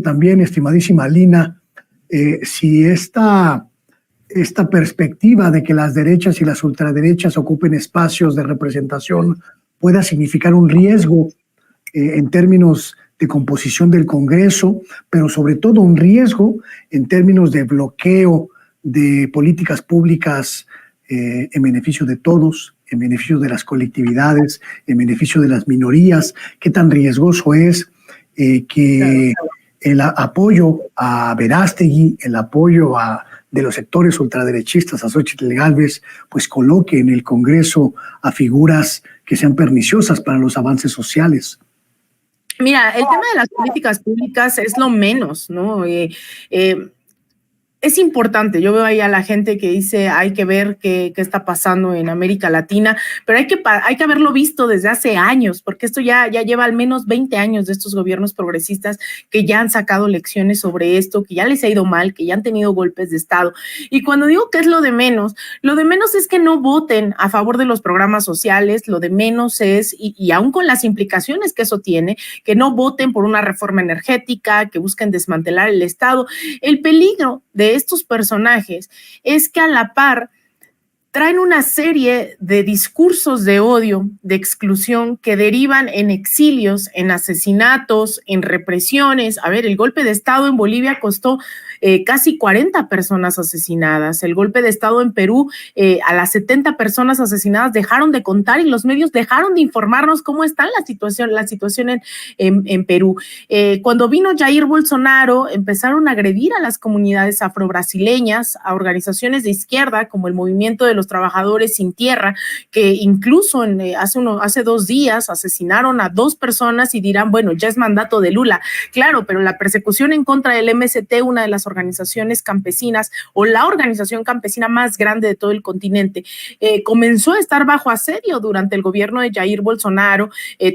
También, estimadísima Lina, si esta perspectiva de que las derechas y las ultraderechas ocupen espacios de representación pueda significar un riesgo en términos de composición del Congreso, pero sobre todo un riesgo en términos de bloqueo de políticas públicas en beneficio de todos, en beneficio de las colectividades, en beneficio de las minorías. ¿Qué tan riesgoso es que el apoyo a Verástegui, el apoyo de los sectores ultraderechistas a Xóchitl Gálvez, pues coloque en el Congreso a figuras que sean perniciosas para los avances sociales? Mira, el tema de las políticas públicas es lo menos, ¿no? Es importante, yo veo ahí a la gente que dice hay que ver qué está pasando en América Latina, pero hay que haberlo visto desde hace años, porque esto ya lleva al menos 20 años de estos gobiernos progresistas que ya han sacado lecciones sobre esto, que ya les ha ido mal, que ya han tenido golpes de Estado. Y cuando digo que es lo de menos es que no voten a favor de los programas sociales, lo de menos es, y aún con las implicaciones que eso tiene, que no voten por una reforma energética, que busquen desmantelar el Estado. El peligro de estos personajes es que a la par traen una serie de discursos de odio, de exclusión, que derivan en exilios, en asesinatos, en represiones. A ver, el golpe de Estado en Bolivia costó casi 40 personas asesinadas. El golpe de Estado en Perú, a las 70 personas asesinadas dejaron de contar y los medios dejaron de informarnos cómo está la situación en Perú. Cuando vino Jair Bolsonaro, empezaron a agredir a las comunidades afrobrasileñas, a organizaciones de izquierda como el Movimiento de los Trabajadores Sin Tierra, que incluso hace 2 días asesinaron a 2 personas y dirán, bueno, ya es mandato de Lula. Claro, pero la persecución en contra del MST, una de las organizaciones campesinas o la organización campesina más grande de todo el continente, comenzó a estar bajo asedio durante el gobierno de Jair Bolsonaro.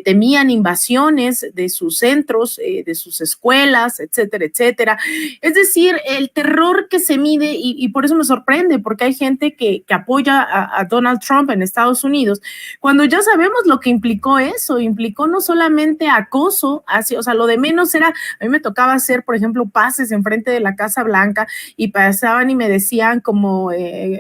Temían invasiones de sus centros, de sus escuelas, etcétera, etcétera. Es decir, el terror que se mide, y por eso me sorprende, porque hay gente que apoya a Donald Trump en Estados Unidos, cuando ya sabemos lo que implicó eso. Implicó no solamente acoso, o sea, lo de menos era, a mí me tocaba hacer, por ejemplo, pases enfrente de la Casa Blanca y pasaban y me decían como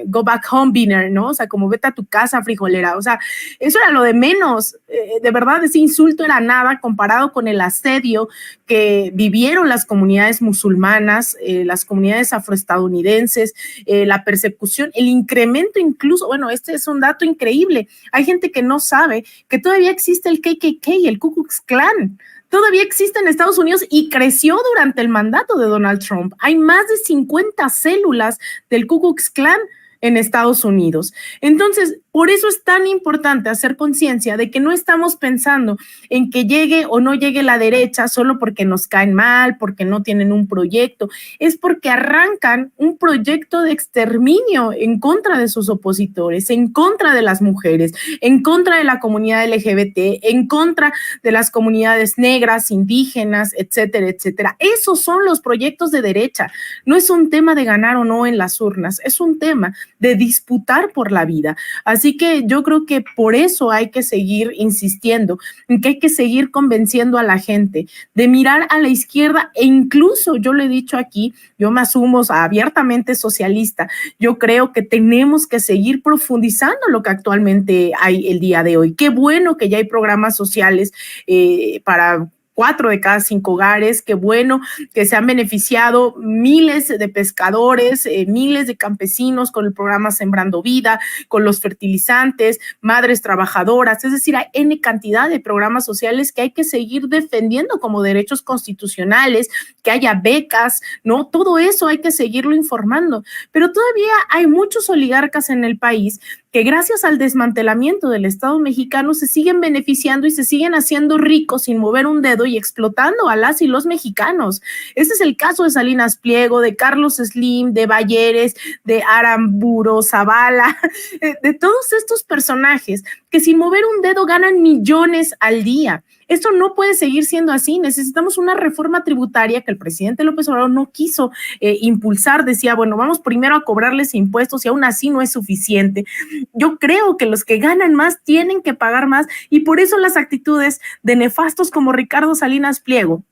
go back home, Biner, ¿no? O sea, como vete a tu casa, frijolera. O sea, eso era lo de menos. De verdad, ese insulto era nada comparado con el asedio que vivieron las comunidades musulmanas, las comunidades afroestadounidenses, la persecución, el incremento incluso, bueno, este es un dato increíble. Hay gente que no sabe que todavía existe el KKK, el Ku Klux Klan. Todavía existe en Estados Unidos y creció durante el mandato de Donald Trump. Hay más de 50 células del Ku Klux Klan en Estados Unidos. Entonces, por eso es tan importante hacer conciencia de que no estamos pensando en que llegue o no llegue la derecha solo porque nos caen mal, porque no tienen un proyecto. Es porque arrancan un proyecto de exterminio en contra de sus opositores, en contra de las mujeres, en contra de la comunidad LGBT, en contra de las comunidades negras, indígenas, etcétera, etcétera. Esos son los proyectos de derecha. No es un tema de ganar o no en las urnas, es un tema de disputar por la vida. Así que yo creo que por eso hay que seguir insistiendo, en que hay que seguir convenciendo a la gente de mirar a la izquierda, e incluso yo lo he dicho aquí, yo me asumo abiertamente socialista. Yo creo que tenemos que seguir profundizando lo que actualmente hay el día de hoy. Qué bueno que ya hay programas sociales para 4 de cada 5 hogares. Qué bueno que se han beneficiado miles de pescadores, miles de campesinos con el programa Sembrando Vida, con los fertilizantes, madres trabajadoras. Es decir, hay N cantidad de programas sociales que hay que seguir defendiendo como derechos constitucionales, que haya becas, ¿no? Todo eso hay que seguirlo informando. Pero todavía hay muchos oligarcas en el país que gracias al desmantelamiento del Estado mexicano se siguen beneficiando y se siguen haciendo ricos sin mover un dedo y explotando a las y los mexicanos. Ese es el caso de Salinas Pliego, de Carlos Slim, de Balleres, de Aramburo Zavala, de todos estos personajes que sin mover un dedo ganan millones al día. Esto no puede seguir siendo así. Necesitamos una reforma tributaria que el presidente López Obrador no quiso impulsar. Decía, bueno, vamos primero a cobrarles impuestos y aún así no es suficiente. Yo creo que los que ganan más tienen que pagar más, y por eso las actitudes de nefastos como Ricardo Salinas Pliego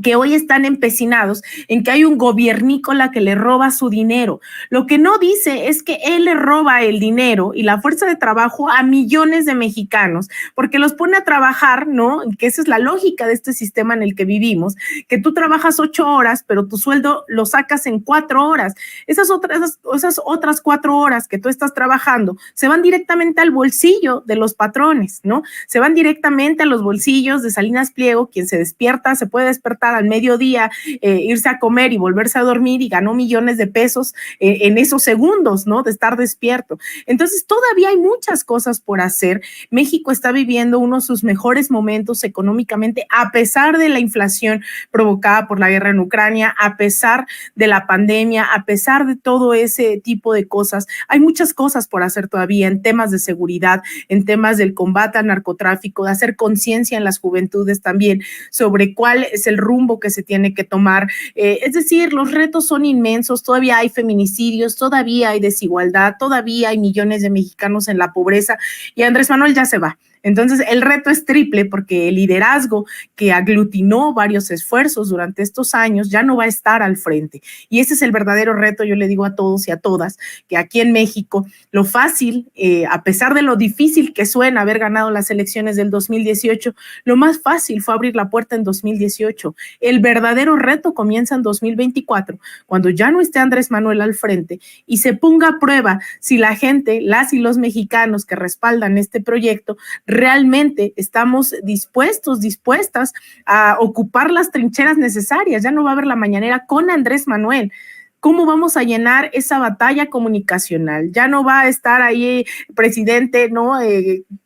que hoy están empecinados en que hay un gobiernícola que le roba su dinero. Lo que no dice es que él le roba el dinero y la fuerza de trabajo a millones de mexicanos, porque los pone a trabajar, ¿no? Que esa es la lógica de este sistema en el que vivimos, que tú trabajas 8 horas, pero tu sueldo lo sacas en 4 horas. Esas otras 4 horas que tú estás trabajando se van directamente al bolsillo de los patrones, ¿no? Se van directamente a los bolsillos de Salinas Pliego, quien se despierta, se puede despertar al mediodía, irse a comer y volverse a dormir y ganó millones de pesos en esos segundos, ¿no? De estar despierto. Entonces, todavía hay muchas cosas por hacer. México está viviendo uno de sus mejores momentos económicamente, a pesar de la inflación provocada por la guerra en Ucrania, a pesar de la pandemia, a pesar de todo ese tipo de cosas. Hay muchas cosas por hacer todavía en temas de seguridad, en temas del combate al narcotráfico, de hacer conciencia en las juventudes también sobre cuál es el rumbo que se tiene que tomar. Es decir, los retos son inmensos, todavía hay feminicidios, todavía hay desigualdad, todavía hay millones de mexicanos en la pobreza y Andrés Manuel ya se va. Entonces, el reto es triple porque el liderazgo que aglutinó varios esfuerzos durante estos años ya no va a estar al frente. Y ese es el verdadero reto, yo le digo a todos y a todas, que aquí en México, lo fácil, a pesar de lo difícil que suena haber ganado las elecciones del 2018, lo más fácil fue abrir la puerta en 2018. El verdadero reto comienza en 2024, cuando ya no esté Andrés Manuel al frente y se ponga a prueba si la gente, las y los mexicanos que respaldan este proyecto, realmente estamos dispuestas a ocupar las trincheras necesarias. Ya no va a haber la mañanera con Andrés Manuel. ¿Cómo vamos a llenar esa batalla comunicacional? Ya no va a estar ahí presidente, ¿no?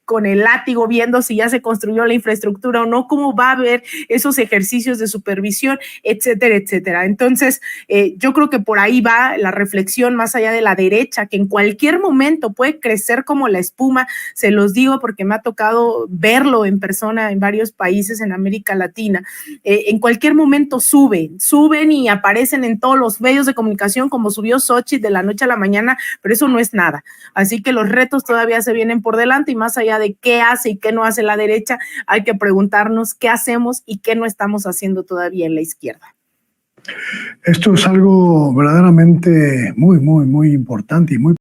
Con el látigo viendo si ya se construyó la infraestructura o no, cómo va a haber esos ejercicios de supervisión, etcétera, etcétera. Entonces, yo creo que por ahí va la reflexión más allá de la derecha, que en cualquier momento puede crecer como la espuma, se los digo porque me ha tocado verlo en persona en varios países en América Latina. En cualquier momento suben y aparecen en todos los medios de comunicación como subió Xochitl de la noche a la mañana, pero eso no es nada. Así que los retos todavía se vienen por delante y más allá de qué hace y qué no hace la derecha, hay que preguntarnos qué hacemos y qué no estamos haciendo todavía en la izquierda. Esto es algo verdaderamente muy, muy, muy importante y muy